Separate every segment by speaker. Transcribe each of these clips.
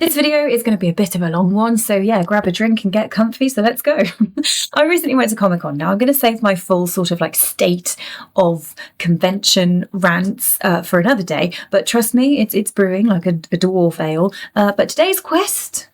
Speaker 1: This video is going to be a bit of a long one, so yeah, grab a drink and get comfy, so let's go. I recently went to Comic-Con. Now I'm going to save my full sort of like state of convention rants for another day, but trust me, it's brewing like a dwarf ale. But today's quest,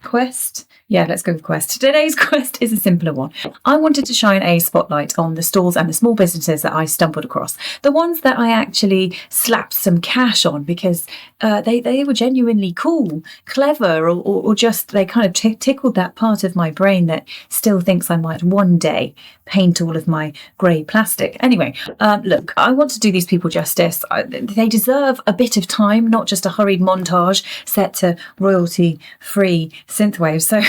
Speaker 1: yeah, let's go with quest. Today's quest is a simpler one. I wanted to shine a spotlight on the stalls and the small businesses that I stumbled across. The ones that I actually slapped some cash on because they were genuinely cool, clever, or just they kind of tickled that part of my brain that still thinks I might one day paint all of my grey plastic. Anyway, look, I want to do these people justice. They deserve a bit of time, not just a hurried montage set to royalty-free synthwave. So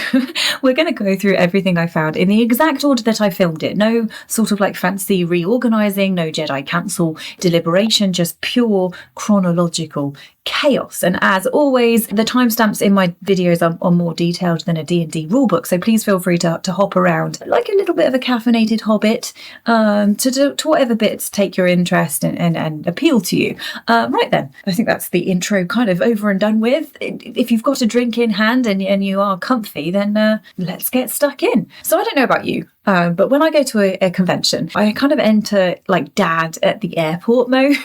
Speaker 1: we're going to go through everything I found in the exact order that I filmed it. No sort of like fancy reorganising, no Jedi Council deliberation, just pure chronological chaos. And as always, the timestamps in my videos are more detailed than a D&D rulebook, so please feel free to hop around like a little bit of a caffeinated hobbit to whatever bits take your interest and appeal to you. Right then, I think that's the intro kind of over and done with. If you've got a drink in hand and you are comfy, then let's get stuck in. So I don't know about you, but when I go to a convention, I kind of enter like dad at the airport mode.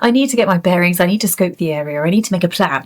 Speaker 1: I need to get my bearings, I need to scope the area, I need to make a plan.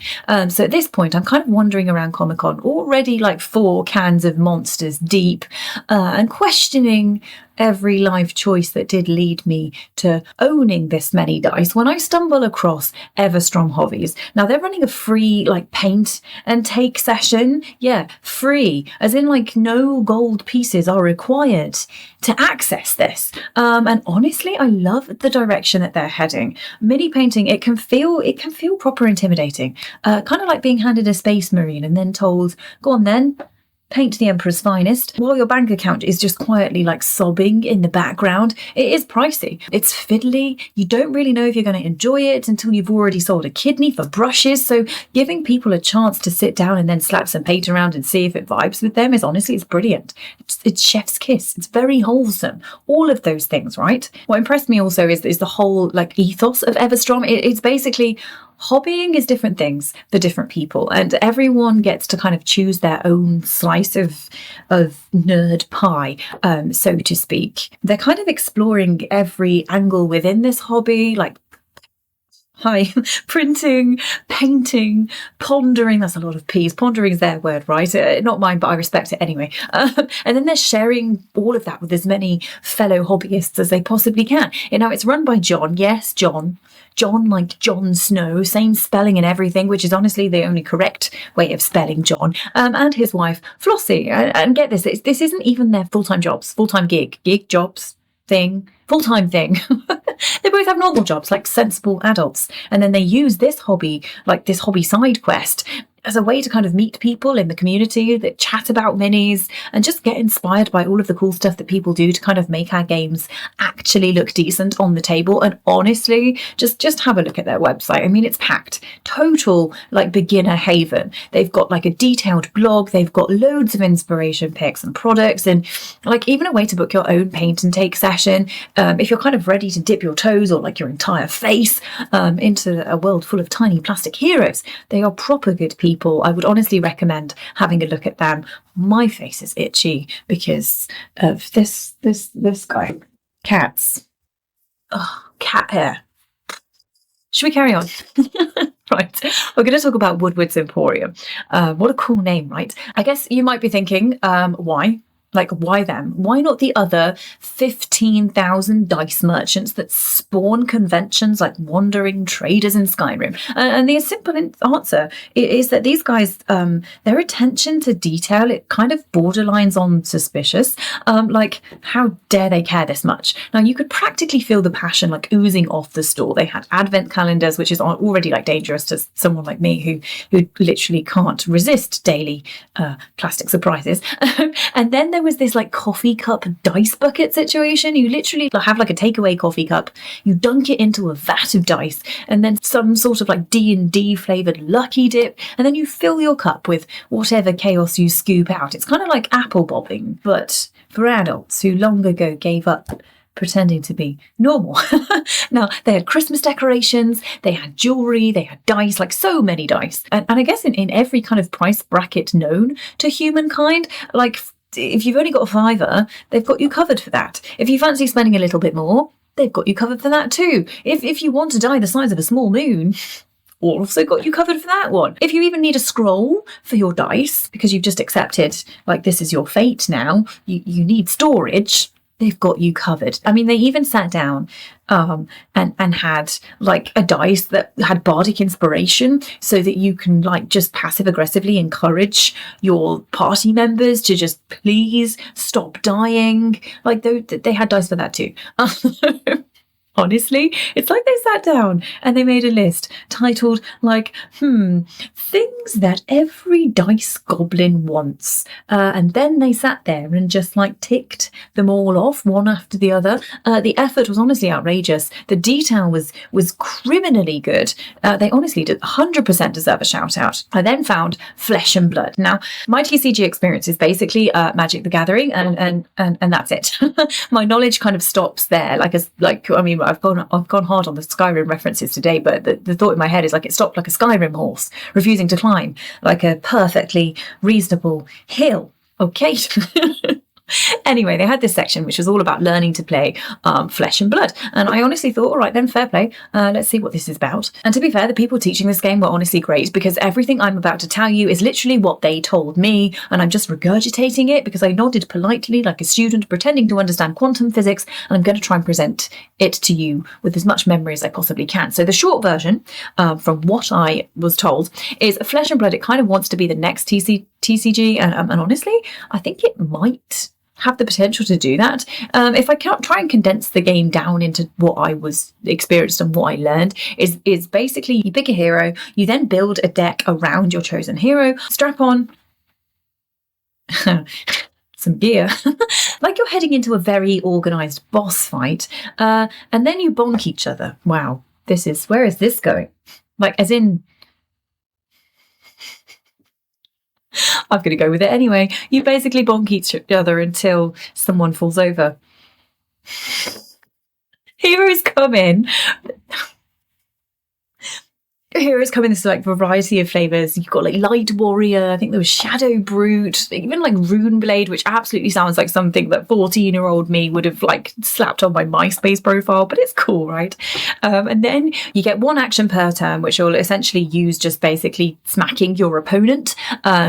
Speaker 1: So at this point, I'm kind of wandering around Comic-Con, already like 4 cans of monsters deep, and questioning every life choice that did lead me to owning this many dice when I stumble across Everstromn Hobbies. Now they're running a free like paint and take session. Yeah, free, as in like no gold pieces are required to access this. And honestly, I love the direction that they're heading. Mini painting, it can feel proper intimidating. Kind of like being handed a Space Marine and then told, go on then, paint the Emperor's finest, while your bank account is just quietly like sobbing in the background. It is pricey. It's fiddly. You don't really know if you're going to enjoy it until you've already sold a kidney for brushes. So giving people a chance to sit down and then slap some paint around and see if it vibes with them is honestly, it's brilliant. It's chef's kiss. It's very wholesome. All of those things, right? What impressed me also is the whole like ethos of Everstromn. It's basically hobbying is different things for different people, and everyone gets to kind of choose their own slice of nerd pie, so to speak. They're kind of exploring every angle within this hobby, like printing, painting, pondering. That's a lot of P's. Pondering is their word, right? Not mine, but I respect it anyway. And then they're sharing all of that with as many fellow hobbyists as they possibly can. You know, it's run by John. Yes, John like Jon Snow, same spelling and everything, which is honestly the only correct way of spelling John, and his wife Flossie. And get this isn't even their full-time jobs, full-time gig jobs thing, full-time thing. They both have normal jobs like sensible adults, and then they use this hobby, like this hobby side quest, as a way to kind of meet people in the community that chat about minis and just get inspired by all of the cool stuff that people do to kind of make our games actually look decent on the table. And honestly, just have a look at their website. I mean, it's packed. Total like beginner haven. They've got like a detailed blog. They've got loads of inspiration picks and products, and like even a way to book your own paint and take session. If you're kind of ready to dip your toes or like your entire face into a world full of tiny plastic heroes, they are proper good people. I would honestly recommend having a look at them. My face is itchy because of this guy. Cats. Oh, cat hair. Should we carry on? Right, we're going to talk about Woodward's Emporium. What a cool name, right? I guess you might be thinking, why? Like, why them? Why not the other 15,000 dice merchants that spawn conventions like wandering traders in Skyrim? And the simple answer is that these guys, their attention to detail, it kind of borderlines on suspicious. Like, how dare they care this much? Now, you could practically feel the passion like oozing off the store. They had advent calendars, which is already like dangerous to someone like me who literally can't resist daily plastic surprises. And then there was this like coffee cup dice bucket situation. You literally have like a takeaway coffee cup, you dunk it into a vat of dice, and then some sort of like D&D flavoured lucky dip, and then you fill your cup with whatever chaos you scoop out. It's kind of like apple bobbing, but for adults who long ago gave up pretending to be normal. Now, they had Christmas decorations, they had jewellery, they had dice, like so many dice. And I guess in every kind of price bracket known to humankind, like if you've only got a fiver, they've got you covered for that. If you fancy spending a little bit more, they've got you covered for that too. If you want a die the size of a small moon, also got you covered for that one. If you even need a scroll for your dice, because you've just accepted, like, this is your fate now, you need storage, they've got you covered. I mean, they even sat down and had like a dice that had bardic inspiration, so that you can like just passive aggressively encourage your party members to just please stop dying. Like they had dice for that too. Honestly, it's like they sat down and they made a list titled like, things that every dice goblin wants. And then they sat there and just like ticked them all off one after the other. The effort was honestly outrageous. The detail was criminally good. They honestly did 100% deserve a shout out. I then found Flesh and Blood. Now, my TCG experience is basically Magic the Gathering, and that's it. My knowledge kind of stops there. I've gone hard on the Skyrim references today, but the thought in my head is like it stopped like a Skyrim horse refusing to climb like a perfectly reasonable hill. Okay. Anyway, they had this section which was all about learning to play Flesh and Blood, and I honestly thought, all right then, fair play, let's see what this is about. And to be fair, the people teaching this game were honestly great, because everything I'm about to tell you is literally what they told me, and I'm just regurgitating it because I nodded politely like a student pretending to understand quantum physics, and I'm going to try and present it to you with as much memory as I possibly can. So the short version, from what I was told, is Flesh and Blood. It kind of wants to be the next TCG, and honestly, I think it might have the potential to do that. If I can't try and condense the game down into what I was experienced and what I learned, is basically you pick a hero, you then build a deck around your chosen hero, strap on some gear, like you're heading into a very organised boss fight, and then you bonk each other. Wow, where is this going? Like, as in, I'm going to go with it anyway. You basically bonk each other until someone falls over. Heroes come in. Heroes come in this like variety of flavours. You've got like Light Warrior, I think there was Shadow Brute, even like Rune Blade, which absolutely sounds like something that 14-year-old me would have like slapped on my MySpace profile, but it's cool, right? And then you get one action per turn, which you'll essentially use just basically smacking your opponent.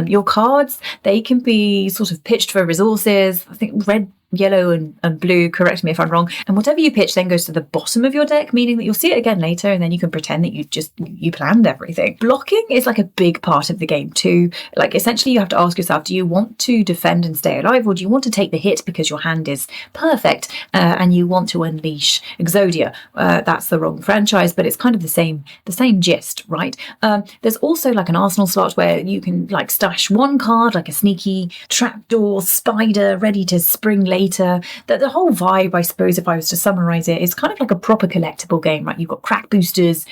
Speaker 1: Your cards, they can be sort of pitched for resources. I think red, yellow and blue, correct me if I'm wrong, and whatever you pitch then goes to the bottom of your deck, meaning that you'll see it again later, and then you can pretend that you planned everything. Blocking is like a big part of the game too. Like, essentially you have to ask yourself, do you want to defend and stay alive, or do you want to take the hit because your hand is perfect, and you want to unleash Exodia? That's the wrong franchise, but it's kind of the same gist, right? There's also like an arsenal slot where you can like stash one card, like a sneaky trapdoor spider ready to spring later. The whole vibe, I suppose, if I was to summarize it, is kind of like a proper collectible game, right? You've got crack boosters,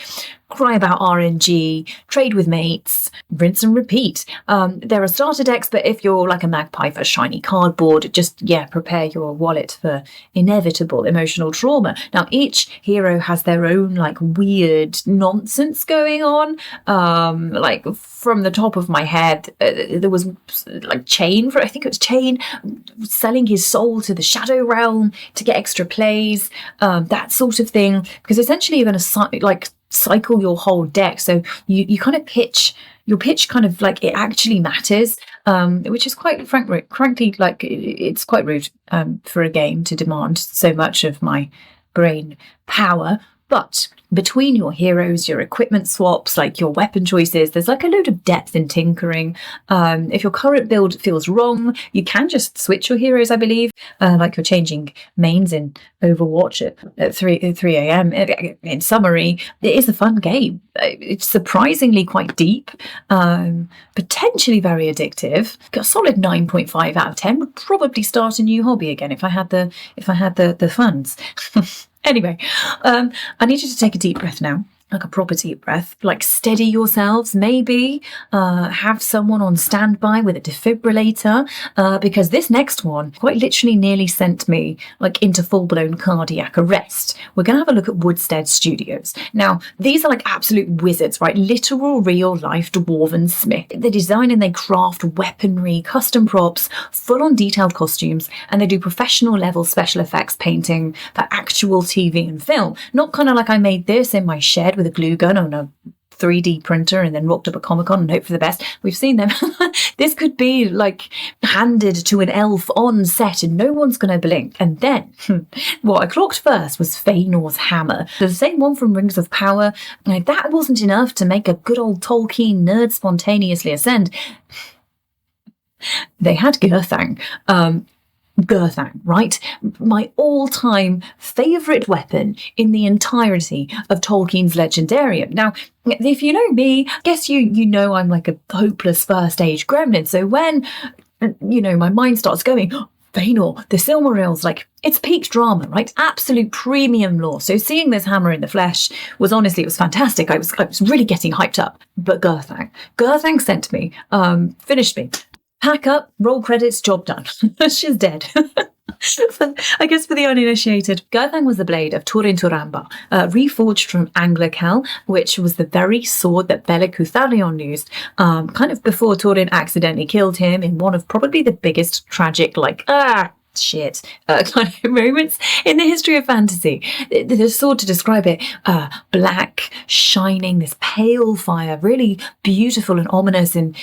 Speaker 1: cry about RNG, trade with mates, rinse and repeat. There are starter decks, but if you're like a magpie for shiny cardboard, just prepare your wallet for inevitable emotional trauma. Now, each hero has their own like weird nonsense going on. Like, from the top of my head, there was like Chain, selling his soul to the shadow realm to get extra plays, that sort of thing, because essentially you're going to cycle your whole deck, so you kind of pitch your pitch kind of like it actually matters, which is quite frankly, like, it's quite rude for a game to demand so much of my brain power. But between your heroes, your equipment swaps, like your weapon choices, there's like a load of depth in tinkering. If your current build feels wrong, you can just switch your heroes, I believe, like you're changing mains in Overwatch at 3 a.m. In summary, it is a fun game. It's surprisingly quite deep, potentially very addictive. Got a solid 9.5 out of 10. Would probably start a new hobby again if I had the funds. Anyway, I need you to take a deep breath now. like a proper deep breath, like steady yourselves, maybe have someone on standby with a defibrillator, because this next one quite literally nearly sent me like into full-blown cardiac arrest. We're going to have a look at Woodstead Studios. Now, these are like absolute wizards, right? Literal real-life dwarven smith. They design and they craft weaponry, custom props, full-on detailed costumes, and they do professional level special effects painting for actual TV and film. Not kind of like I made this in my shed with a glue gun on a 3D printer and then rocked up at Comic-Con and hope for the best. We've seen them. This could be like handed to an elf on set and no one's going to blink. And then what I clocked first was Feanor's hammer. The same one from Rings of Power. Now, that wasn't enough to make a good old Tolkien nerd spontaneously ascend. They had Gurthang. Gurthang, right? My all-time favourite weapon in the entirety of Tolkien's Legendarium. Now, if you know me, I guess you know I'm like a hopeless first-age gremlin. So when, my mind starts going, Feanor, the Silmarils, like, it's peak drama, right? Absolute premium lore. So seeing this hammer in the flesh was honestly, it was fantastic. I was really getting hyped up. But Gurthang sent me, finished me. Pack up, roll credits, job done. She's dead. I guess for the uninitiated, Gurthang was the blade of Turin Turamba, reforged from Anglercal, which was the very sword that Bela Cutharion used, kind of before Turin accidentally killed him in one of probably the biggest tragic, kind of moments in the history of fantasy. The sword, to describe it, black, shining, this pale fire, really beautiful and ominous and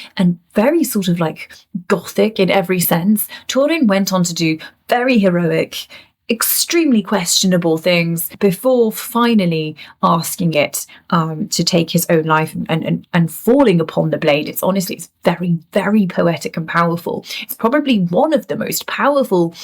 Speaker 1: very sort of like gothic in every sense. Turin went on to do very heroic, extremely questionable things before finally asking it to take his own life and falling upon the blade. It's very, very poetic and powerful. It's probably one of the most powerful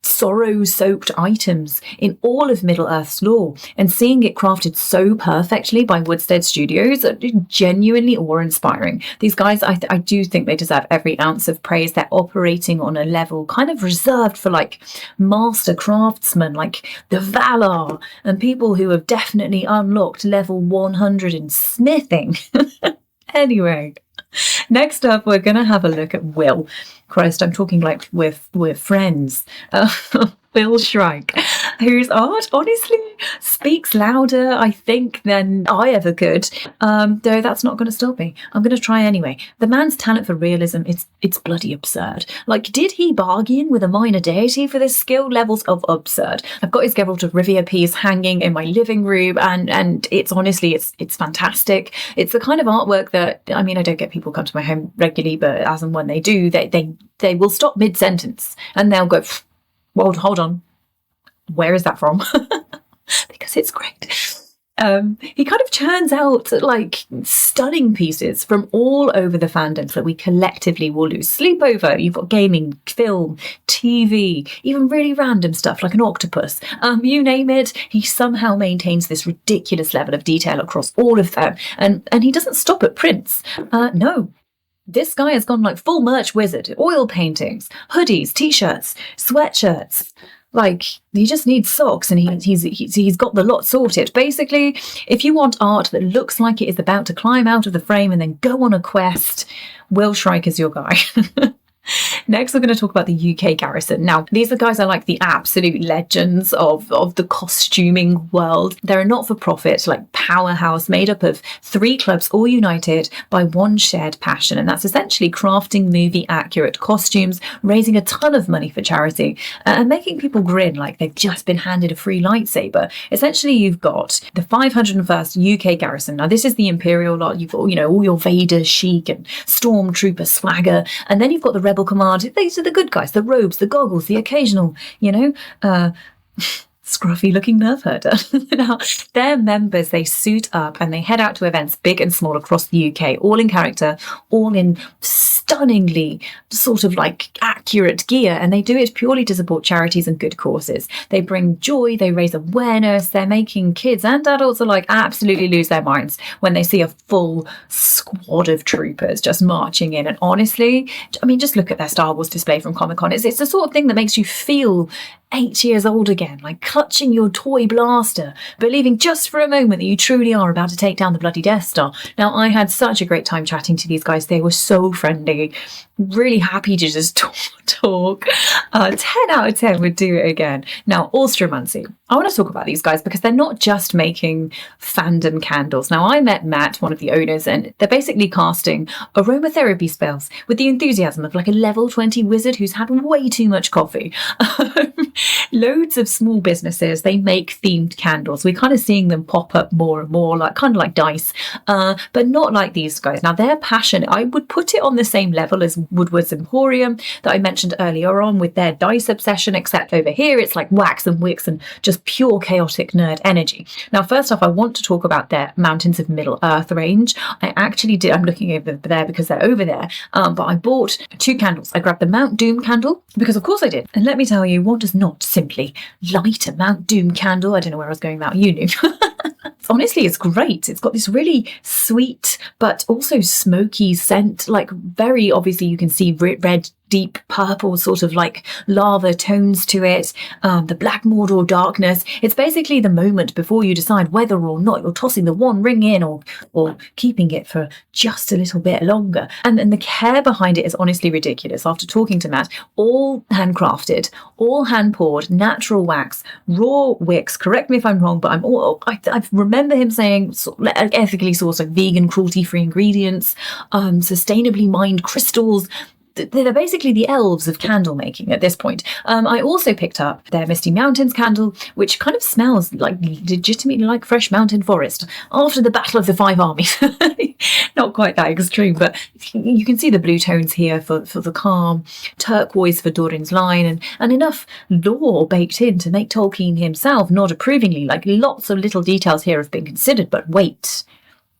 Speaker 1: sorrow-soaked items in all of Middle-earth's lore, and seeing it crafted so perfectly by Woodstead Studios are genuinely awe-inspiring. These guys, I do think they deserve every ounce of praise. They're operating on a level kind of reserved for like master craftsmen like the Valar and people who have definitely unlocked level 100 in smithing. Anyway, next up, we're going to have a look at Will. Christ, I'm talking like we're friends. Will Shrike, whose art honestly speaks louder, I think, than I ever could. Though that's not going to stop me. I'm going to try anyway. The man's talent for realism, it's bloody absurd. Like, did he bargain with a minor deity for this skill? Levels of absurd. I've got his Geralt of Rivia piece hanging in my living room, and it's honestly, it's fantastic. It's the kind of artwork that, I mean, I don't get people come to my home regularly, but as and when they do, they will stop mid-sentence and they'll go, well, hold on, where is that from? Because it's great. He kind of churns out like stunning pieces from all over the fandoms that we collectively will lose sleep over. You've got gaming, film, TV, even really random stuff like an octopus. You name it, he somehow maintains this ridiculous level of detail across all of them. And he doesn't stop at prints. No. This guy has gone like full merch wizard, oil paintings, hoodies, t-shirts, sweatshirts. Like, he just needs socks and he's got the lot sorted. Basically, if you want art that looks like it is about to climb out of the frame and then go on a quest, Will Shrike is your guy. Next, we're going to talk about the UK Garrison. Now, these guys are like the absolute legends of the costuming world. They're a not-for-profit, like, powerhouse made up of 3 clubs all united by one shared passion, and that's essentially crafting movie-accurate costumes, raising a ton of money for charity, and making people grin like they've just been handed a free lightsaber. Essentially, you've got the 501st UK Garrison. Now, this is the Imperial lot. You've got, all your Vader chic and Stormtrooper swagger, and then you've got the Rebel Command. These are the good guys, the robes, the goggles, the occasional, scruffy looking nerve herder. Now, their members, they suit up and they head out to events big and small across the UK, all in character, all in stunningly sort of like accurate gear, and they do it purely to support charities and good causes. They bring joy, they raise awareness, they're making kids and adults alike absolutely lose their minds when they see a full squad of troopers just marching in. And honestly, I mean, just look at their Star Wars display from Comic-Con. It's the sort of thing that makes you feel 8 years old again, like clutching your toy blaster, believing just for a moment that you truly are about to take down the bloody Death Star. Now, I had such a great time chatting to these guys. They were so friendly, really happy to just talk. 10 out of 10 would do it again. Now, Austromancy. I want to talk about these guys because they're not just making fandom candles. Now, I met Matt, one of the owners, and they're basically casting aromatherapy spells with the enthusiasm of like a level 20 wizard who's had way too much coffee. Loads of small businesses, they make themed candles. We're kind of seeing them pop up more and more, like kind of like dice, but not like these guys. Now, their passion, I would put it on the same level as Woodward's Emporium that I mentioned earlier on with their dice obsession, except over here it's like wax and wicks and just pure chaotic nerd energy. Now, first off, I want to talk about their Mountains of Middle Earth range. I actually did, I'm looking over there because they're over there, but I bought 2 candles. I grabbed the Mount Doom candle because of course I did. And let me tell you, what does not simply light a Mount Doom candle? I don't know where I was going with that, you knew. Honestly, it's great. It's got this really sweet but also smoky scent, like very obviously you can see red, deep purple sort of like lava tones to it, the black Mordor darkness. It's basically the moment before you decide whether or not you're tossing the one ring in or keeping it for just a little bit longer. And the care behind it is honestly ridiculous. After talking to Matt, all handcrafted, all hand poured, natural wax, raw wicks. Correct me if I'm wrong, but I remember him saying ethically sourced, like vegan, cruelty-free ingredients, sustainably mined crystals. They're basically the elves of candle making at this point. I also picked up their Misty Mountains candle, which kind of smells like legitimately like fresh mountain forest after the Battle of the 5 Armies. Not quite that extreme, but you can see the blue tones here for the calm, turquoise for Durin's line, and enough lore baked in to make Tolkien himself nod approvingly. Like lots of little details here have been considered, but wait,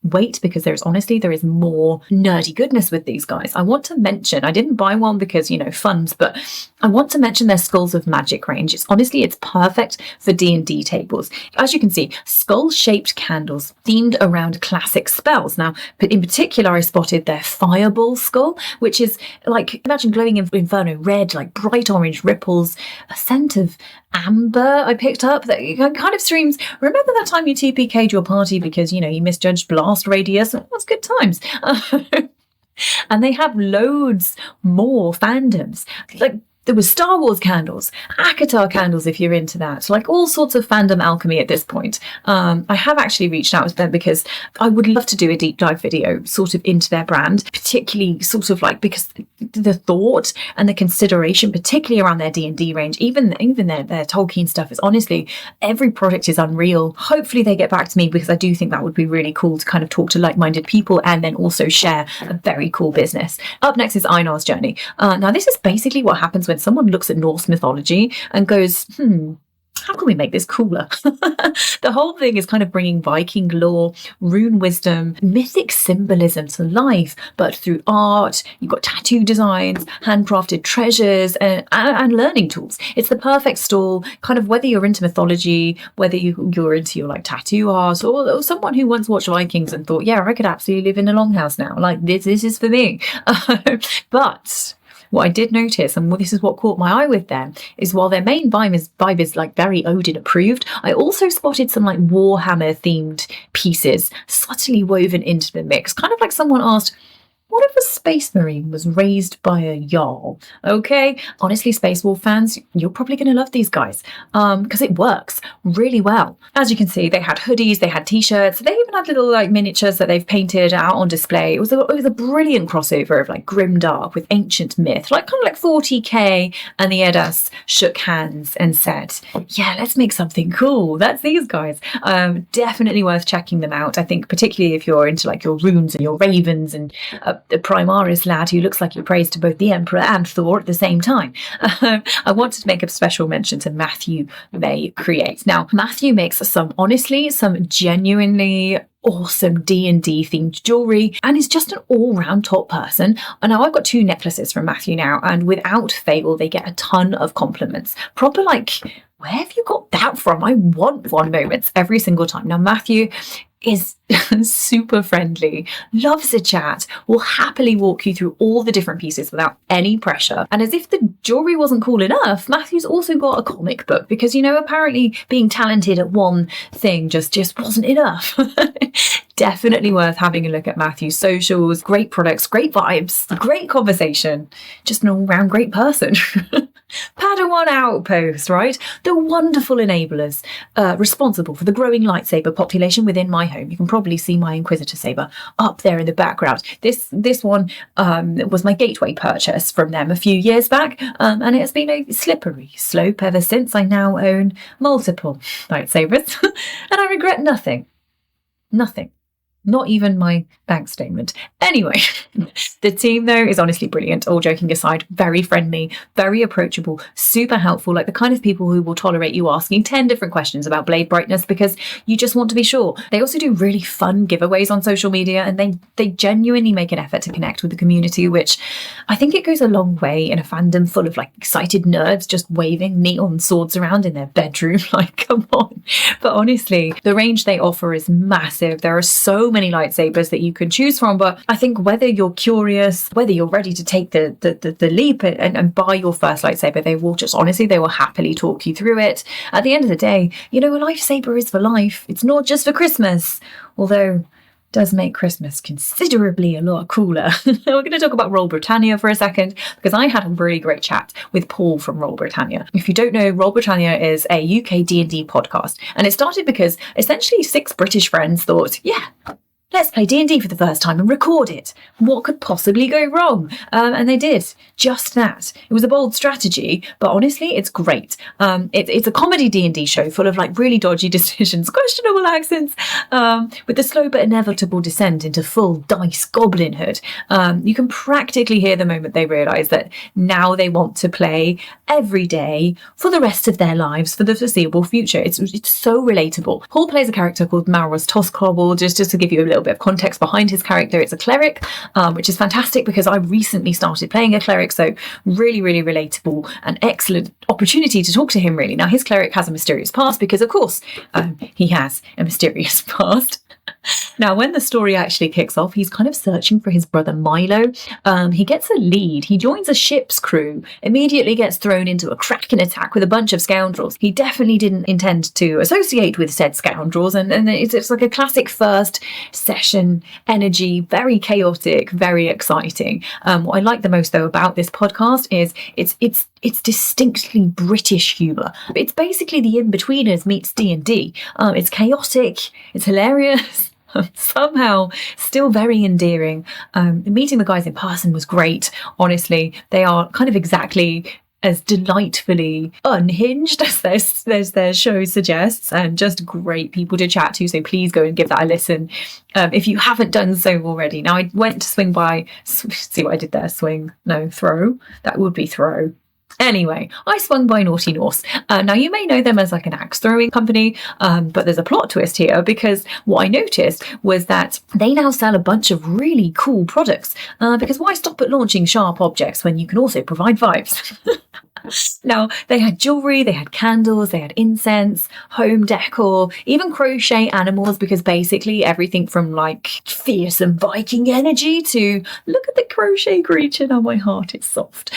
Speaker 1: because there is more nerdy goodness with these guys. I want to mention, I didn't buy one because, funds, but I want to mention their Skulls of Magic range. It's perfect for D&D tables. As you can see, skull-shaped candles themed around classic spells. Now, in particular, I spotted their Fireball skull, which is like, imagine glowing inferno red, like bright orange ripples, a scent of amber I picked up that kind of screams, remember that time you TPK'd your party because, you misjudged blast radius? That's good times. And they have loads more fandoms. Like, there was Star Wars candles, ACOTAR candles if you're into that, like all sorts of fandom alchemy at this point. I have actually reached out to them because I would love to do a deep dive video sort of into their brand, particularly sort of like because the thought and the consideration, particularly around their D&D range, even their Tolkien stuff is honestly, every product is unreal. Hopefully they get back to me because I do think that would be really cool to kind of talk to like-minded people and then also share a very cool business. Up next is Einarr's journey. Now this is basically what happens when someone looks at Norse mythology and goes, how can we make this cooler? The whole thing is kind of bringing Viking lore, rune wisdom, mythic symbolism to life, but through art. You've got tattoo designs, handcrafted treasures, and learning tools. It's the perfect stall, kind of whether you're into mythology, whether you're into your like tattoo art, or someone who once watched Vikings and thought, yeah, I could absolutely live in a longhouse now. Like this is for me. But what I did notice, and this is what caught my eye with them, is while their main vibe is like very Odin approved, I also spotted some like Warhammer themed pieces subtly woven into the mix. Kind of like someone asked, what if a space marine was raised by a Jarl? Okay, honestly, Space Wolf fans, you're probably going to love these guys because it works really well. As you can see, they had hoodies, they had t-shirts, they even had little like miniatures that they've painted out on display. It was a brilliant crossover of like grimdark with ancient myth, like kind of like 40k, and the Edas shook hands and said, yeah, let's make something cool. That's these guys. Definitely worth checking them out. I think particularly if you're into like your runes and your ravens and a Primaris lad who looks like he prays to both the Emperor and Thor at the same time. I wanted to make a special mention to Matthew May Create. Now, Matthew makes some genuinely awesome D&D themed jewellery and is just an all-round top person. And now I've got 2 necklaces from Matthew now, and without fail they get a ton of compliments. Proper like, where have you got that from? I want one moments every single time. Now Matthew, is super friendly, loves a chat, will happily walk you through all the different pieces without any pressure. And as if the jewellery wasn't cool enough, Matthew's also got a comic book because, apparently being talented at one thing just wasn't enough. Definitely worth having a look at Matthew's socials. Great products, great vibes, great conversation, just an all-round great person. Padawan Outpost, right? The wonderful enablers responsible for the growing lightsaber population within my home. You can probably see my Inquisitor saber up there in the background. This one was my gateway purchase from them a few years back, and it has been a slippery slope ever since. I now own multiple lightsabers, and I regret nothing. Nothing. Not even my bank statement. Anyway, the team though is honestly brilliant. All joking aside, very friendly, very approachable, super helpful, like the kind of people who will tolerate you asking 10 different questions about blade brightness because you just want to be sure. They also do really fun giveaways on social media, and they genuinely make an effort to connect with the community, which I think it goes a long way in a fandom full of like excited nerds just waving neon swords around in their bedroom. Like, come on. But honestly, the range they offer is massive. There are so many lightsabers that you can choose from, but I think whether you're curious, whether you're ready to take the leap and buy your first lightsaber, they will happily talk you through it. At the end of the day, a lightsaber is for life. It's not just for Christmas, although it does make Christmas considerably a lot cooler. We're going to talk about Roll Britannia for a second, because I had a really great chat with Paul from Roll Britannia. If you don't know, Roll Britannia is a UK D&D podcast, and it started because essentially 6 British friends thought, yeah, let's play D&D for the first time and record it. What could possibly go wrong? And they did just that. It was a bold strategy, but honestly, it's great. It's a comedy D&D show full of like really dodgy decisions, questionable accents, with the slow but inevitable descent into full dice goblinhood. You can practically hear the moment they realise that now they want to play every day for the rest of their lives for the foreseeable future. It's so relatable. Paul plays a character called Malros Toscobble, just to give you a little bit of context behind his character. It's a cleric, which is fantastic because I recently started playing a cleric, so really, really relatable and excellent opportunity to talk to him, really. Now, his cleric has a mysterious past because, of course, he has a mysterious past. Now, when the story actually kicks off, he's kind of searching for his brother Milo. He gets a lead. He joins a ship's crew, immediately gets thrown into a Kraken attack with a bunch of scoundrels. He definitely didn't intend to associate with said scoundrels, and it's like a classic first session energy, very chaotic, very exciting. What I like the most, though, about this podcast is it's distinctly British humour. It's basically the In-Betweeners meets D&D. It's chaotic, it's hilarious, somehow still very endearing. Meeting the guys in person was great, honestly. They are kind of exactly as delightfully unhinged as their show suggests, and just great people to chat to, so please go and give that a listen if you haven't done so already. Now, I went to swing by, see what I did there, throw, that would be throw. Anyway, I swung by Naughty Norse. Now, you may know them as like an axe throwing company, but there's a plot twist here, because what I noticed was that they now sell a bunch of really cool products, because why stop at launching sharp objects when you can also provide vibes? Now, they had jewellery, they had candles, they had incense, home decor, even crochet animals, because basically everything from like fearsome Viking energy to look at the crochet creature, now my heart is soft.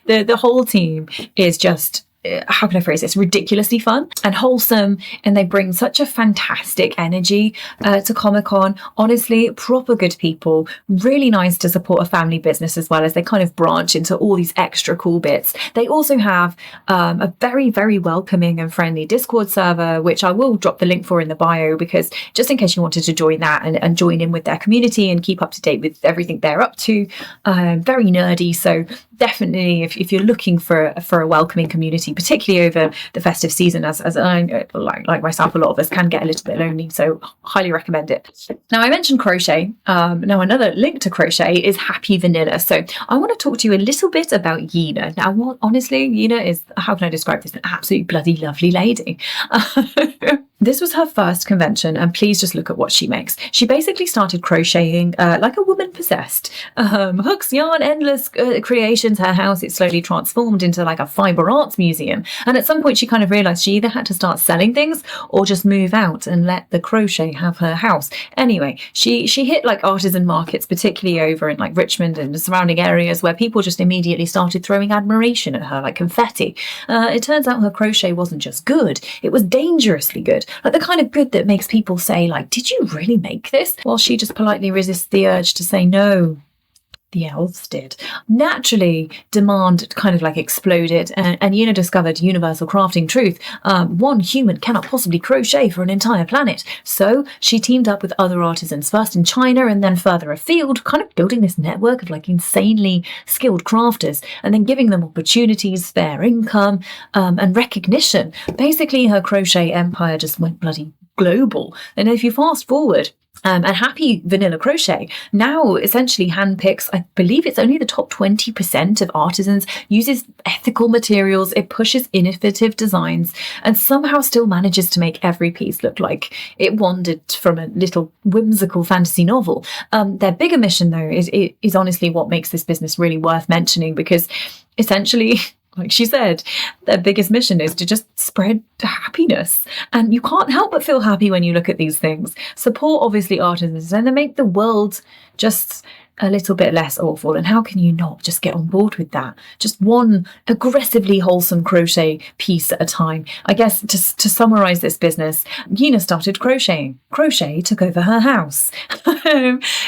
Speaker 1: The whole team is just, how can I phrase this, ridiculously fun and wholesome, and they bring such a fantastic energy to Comic-Con. Honestly, proper good people, really nice to support a family business as well, as they kind of branch into all these extra cool bits. They also have a very, very welcoming and friendly Discord server, which I will drop the link for in the bio, because just in case you wanted to join that and join in with their community and keep up to date with everything they're up to. Very nerdy, so definitely if you're looking for a welcoming community, particularly over the festive season, as I, like myself, a lot of us can get a little bit lonely, so highly recommend it. Now, I mentioned crochet. Now, another link to crochet is Happy Vanilla. So I want to talk to you a little bit about Yina. Now, honestly, Yina is, how can I describe this, an absolutely bloody lovely lady. this was her first convention, and please just look at what she makes. She basically started crocheting like a woman possessed. Hooks, yarn, endless creations. Her house, it slowly transformed into like a fiber arts museum. And at some point she kind of realized she either had to start selling things or just move out and let the crochet have her house. Anyway, she hit like artisan markets, particularly over in like Richmond and the surrounding areas, where people just immediately started throwing admiration at her like confetti. It turns out her crochet wasn't just good, it was dangerously good. Like the kind of good that makes people say, like, did you really make this? While she just politely resists the urge to say no. The elves did. Naturally, demand kind of like exploded, and Yuna discovered universal crafting truth. One human cannot possibly crochet for an entire planet. So she teamed up with other artisans, first in China and then further afield, kind of building this network of like insanely skilled crafters and then giving them opportunities, fair income, and recognition. Basically, her crochet empire just went bloody global. And if you fast forward, and Happy Vanilla Crochet now essentially handpicks, I believe it's only the top 20% of artisans, uses ethical materials, it pushes innovative designs, and somehow still manages to make every piece look like it wandered from a little whimsical fantasy novel. Their bigger mission, though, is honestly what makes this business really worth mentioning, because essentially, like she said, their biggest mission is to just spread happiness. And you can't help but feel happy when you look at these things. Support, obviously, artisans, and they make the world just a little bit less awful. And how can you not just get on board with that? Just one aggressively wholesome crochet piece at a time. I guess to summarize this business, Yuna started crocheting. Crochet took over her house.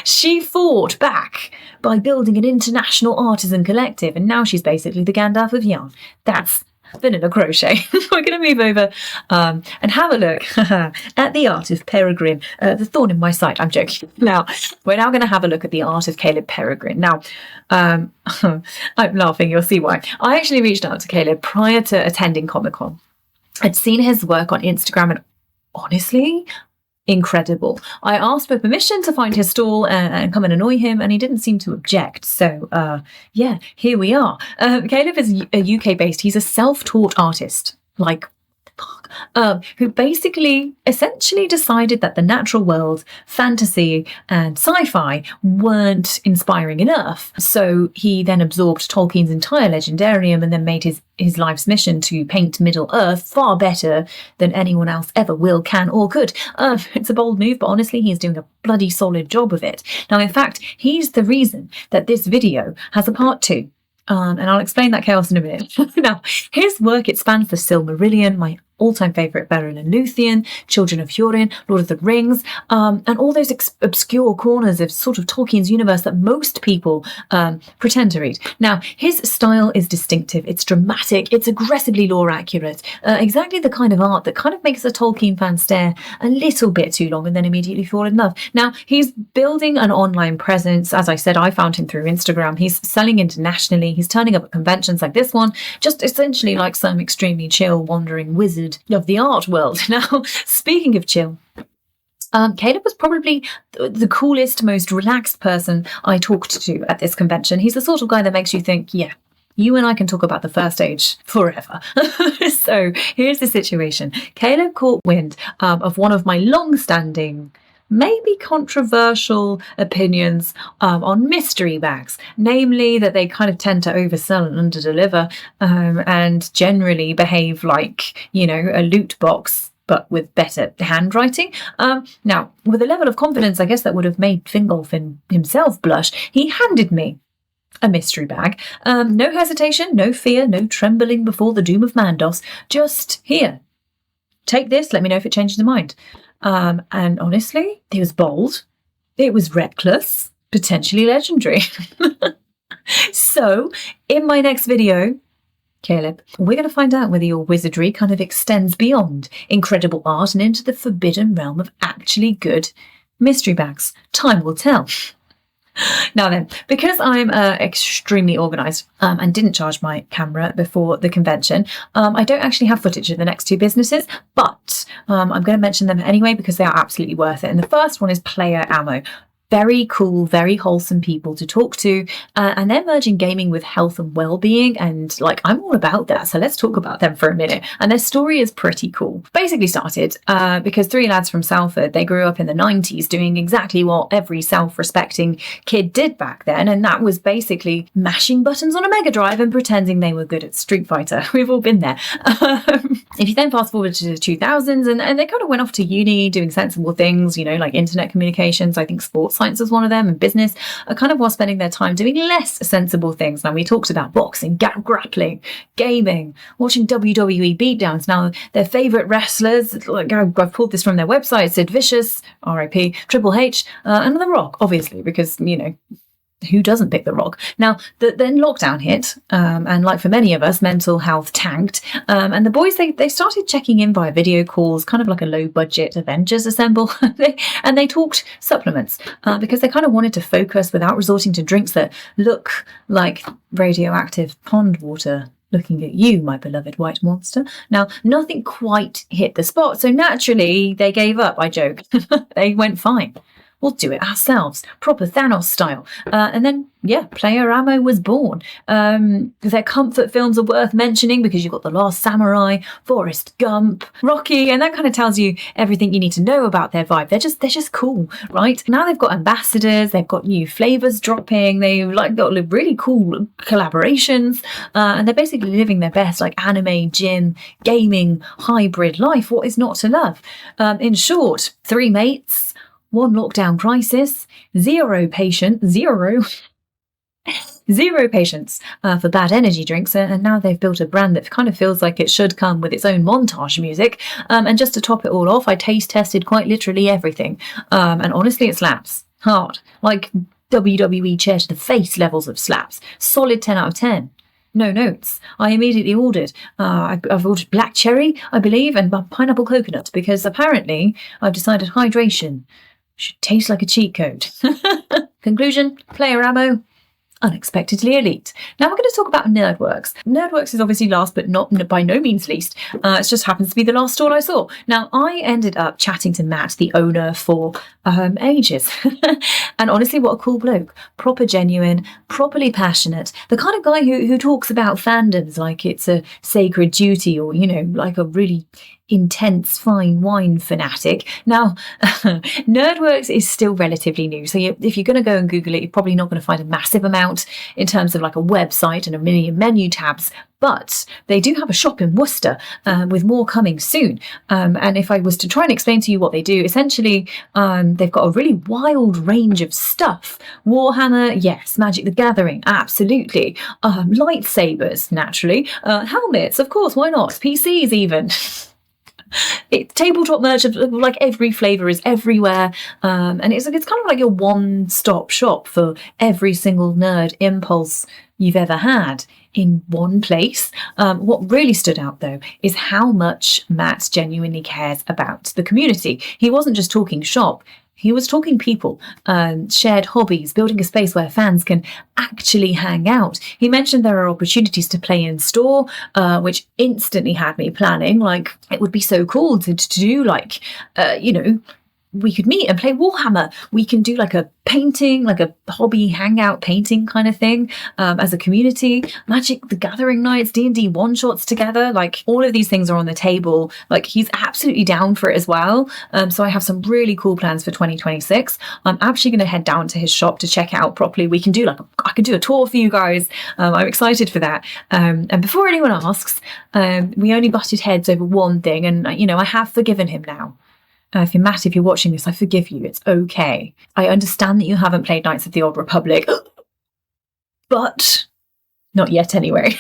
Speaker 1: She fought back by building an international artisan collective, and now she's basically the Gandalf of yarn. That's Vanilla Crochet. We're going to move over and have a look at the art of Peregrine, the thorn in my side. I'm joking. Now, we're now going to have a look at the art of Caleb Peregrine. Now, I'm laughing, you'll see why. I actually reached out to Caleb prior to attending Comic-Con. I'd seen his work on Instagram, and honestly, incredible. I asked for permission to find his stall and come and annoy him, and he didn't seem to object. So yeah, here we are. Caleb is a UK based, he's a self-taught artist, like who basically essentially decided that the natural world, fantasy and sci-fi weren't inspiring enough. So he then absorbed Tolkien's entire legendarium and then made his life's mission to paint Middle Earth far better than anyone else ever will, can or could. It's a bold move, but honestly, he's doing a bloody solid job of it. Now, in fact, he's the reason that this video has a part 2. And I'll explain that chaos in a minute. Now, his work, it spans the Silmarillion, my all-time favourite, Beren and Luthien, Children of Húrin, Lord of the Rings, and all those obscure corners of sort of Tolkien's universe that most people pretend to read. Now, his style is distinctive, it's dramatic, it's aggressively lore accurate, exactly the kind of art that kind of makes a Tolkien fan stare a little bit too long and then immediately fall in love. Now, he's building an online presence. As I said, I found him through Instagram. He's selling internationally, he's turning up at conventions like this one, just essentially like some extremely chill wandering wizard of the art world. Now, speaking of chill, Caleb was probably the coolest, most relaxed person I talked to at this convention. He's the sort of guy that makes you think, yeah, you and I can talk about the first age forever. So here's the situation. Caleb caught wind of one of my long-standing, maybe controversial opinions on mystery bags, namely that they kind of tend to oversell and underdeliver, and generally behave like, you know, a loot box, but with better handwriting. Now, with a level of confidence, I guess that would have made Fingolfin himself blush, he handed me a mystery bag. No hesitation, no fear, no trembling before the doom of Mandos. Just here, take this, let me know if it changes your mind. And honestly, it was bold, it was reckless, potentially legendary. So, in my next video, Caleb, we're going to find out whether your wizardry kind of extends beyond incredible art and into the forbidden realm of actually good mystery bags. Time will tell. Now then, because I'm extremely organised and didn't charge my camera before the convention, I don't actually have footage of the next 2 businesses, but I'm going to mention them anyway because they are absolutely worth it. And the first one is Player Ammo. Very cool, very wholesome people to talk to, and they're merging gaming with health and well-being, and like, I'm all about that, so let's talk about them for a minute. And their story is pretty cool. Basically started because three lads from Salford, they grew up in the 90s doing exactly what every self-respecting kid did back then, and that was basically mashing buttons on a Mega Drive and pretending they were good at Street Fighter. We've all been there. If you then fast forward to the 2000s, and they kind of went off to uni doing sensible things, you know, like internet communications, I think sports science was one of them, and business, kind of while spending their time doing less sensible things. Now, we talked about boxing, grappling, gaming, watching WWE beatdowns. Now, their favourite wrestlers, like I've pulled this from their website, Sid Vicious, R.I.P., Triple H, and The Rock, obviously, because, you know, who doesn't pick The Rock? Now, then lockdown hit, and like for many of us, mental health tanked, and the boys, they started checking in via video calls, kind of like a low-budget Avengers assemble, and they talked supplements, because they kind of wanted to focus without resorting to drinks that look like radioactive pond water. Looking at you, my beloved white monster. Now, nothing quite hit the spot, so naturally, they gave up, I joke. They went, fine. We'll do it ourselves, proper Thanos style. And then, yeah, Player Ammo was born. Their comfort films are worth mentioning because you've got The Last Samurai, Forrest Gump, Rocky, and that kind of tells you everything you need to know about their vibe. They're just cool, right? Now they've got ambassadors, they've got new flavors dropping, they've got really cool collaborations, and they're basically living their best, like anime, gym, gaming, hybrid life. What is not to love? In short, three mates, one lockdown crisis, zero patience for bad energy drinks, and now they've built a brand that kind of feels like it should come with its own montage music. And just to top it all off, I taste tested quite literally everything, and honestly, it slaps hard, like WWE chair to the face levels of slaps. Solid 10 out of 10. No notes. I immediately ordered. I've ordered black cherry, I believe, and pineapple coconut, because apparently I've decided hydration should taste like a cheat code. Conclusion, Player Ammo, unexpectedly elite. Now we're going to talk about Nerdworks. Nerdworks is obviously last, but not by no means least. It just happens to be the last stall I saw. Now, I ended up chatting to Matt, the owner, for ages. And honestly, what a cool bloke. Proper genuine, properly passionate. The kind of guy who talks about fandoms like it's a sacred duty, or, you know, like a really intense fine wine fanatic. Now, Nerdworks is still relatively new, so if you're going to go and Google it, you're probably not going to find a massive amount in terms of like a website and a million menu tabs, but they do have a shop in Worcester, with more coming soon. And if I was to try and explain to you what they do, essentially, they've got a really wild range of stuff. Warhammer, yes. Magic the Gathering, absolutely. Lightsabers, naturally. Helmets, of course, why not? PCs even. Tabletop merch of like every flavour is everywhere, and it's kind of like your one-stop shop for every single nerd impulse you've ever had in one place. What really stood out though is how much Matt genuinely cares about the community. He wasn't just talking shop, he was talking people, shared hobbies, building a space where fans can actually hang out. He mentioned there are opportunities to play in store, which instantly had me planning. Like, it would be so cool to do like, you know, we could meet and play Warhammer. We can do like a painting, like a hobby hangout painting kind of thing, as a community. Magic the Gathering nights, D&D one-shots together. Like, all of these things are on the table. Like, he's absolutely down for it as well. So I have some really cool plans for 2026. I'm actually going to head down to his shop to check it out properly. We can do like, I can do a tour for you guys. I'm excited for that. And before anyone asks, we only butted heads over one thing, and, you know, I have forgiven him now. If you're watching this, I forgive you. It's okay. I understand that you haven't played Knights of the Old Republic, but not yet anyway.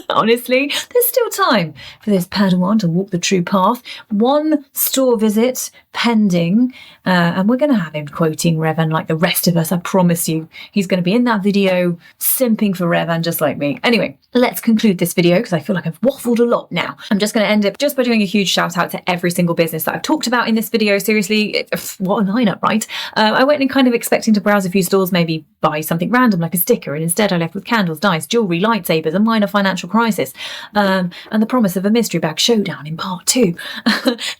Speaker 1: Honestly, there's still time for this Padawan to walk the true path. One store visit pending, and we're going to have him quoting Revan like the rest of us, I promise you. He's going to be in that video simping for Revan just like me. Anyway, let's conclude this video because I feel like I've waffled a lot now. I'm just going to end it just by doing a huge shout out to every single business that I've talked about in this video. Seriously, what a lineup, right? I went in kind of expecting to browse a few stores, maybe buy something random like a sticker, and instead I left with candles, dice, jewellery, lightsabers, a minor financial crisis, crisis, and the promise of a mystery bag showdown in part 2.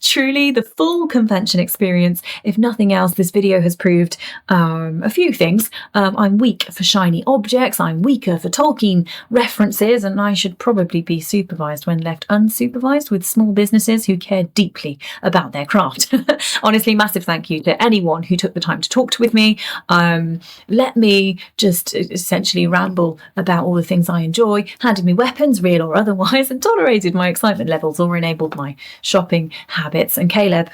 Speaker 1: Truly the full convention experience. If nothing else, this video has proved a few things. I'm weak for shiny objects, I'm weaker for Tolkien references, and I should probably be supervised when left unsupervised with small businesses who care deeply about their craft. Honestly, massive thank you to anyone who took the time to talk with me. Let me just essentially ramble about all the things I enjoy, handed me weapons, real or otherwise, and tolerated my excitement levels or enabled my shopping habits. And Caleb,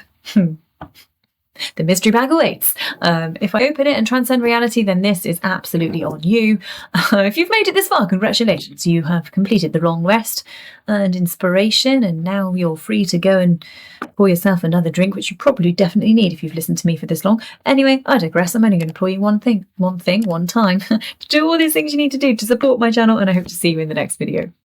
Speaker 1: the mystery bag awaits. If I open it and transcend reality, then this is absolutely on you. If you've made it this far, congratulations. You have completed the long rest, earned inspiration, and now you're free to go and pour yourself another drink, which you probably definitely need if you've listened to me for this long. Anyway, I digress. I'm only going to implore you one time, to do all these things you need to do to support my channel, and I hope to see you in the next video.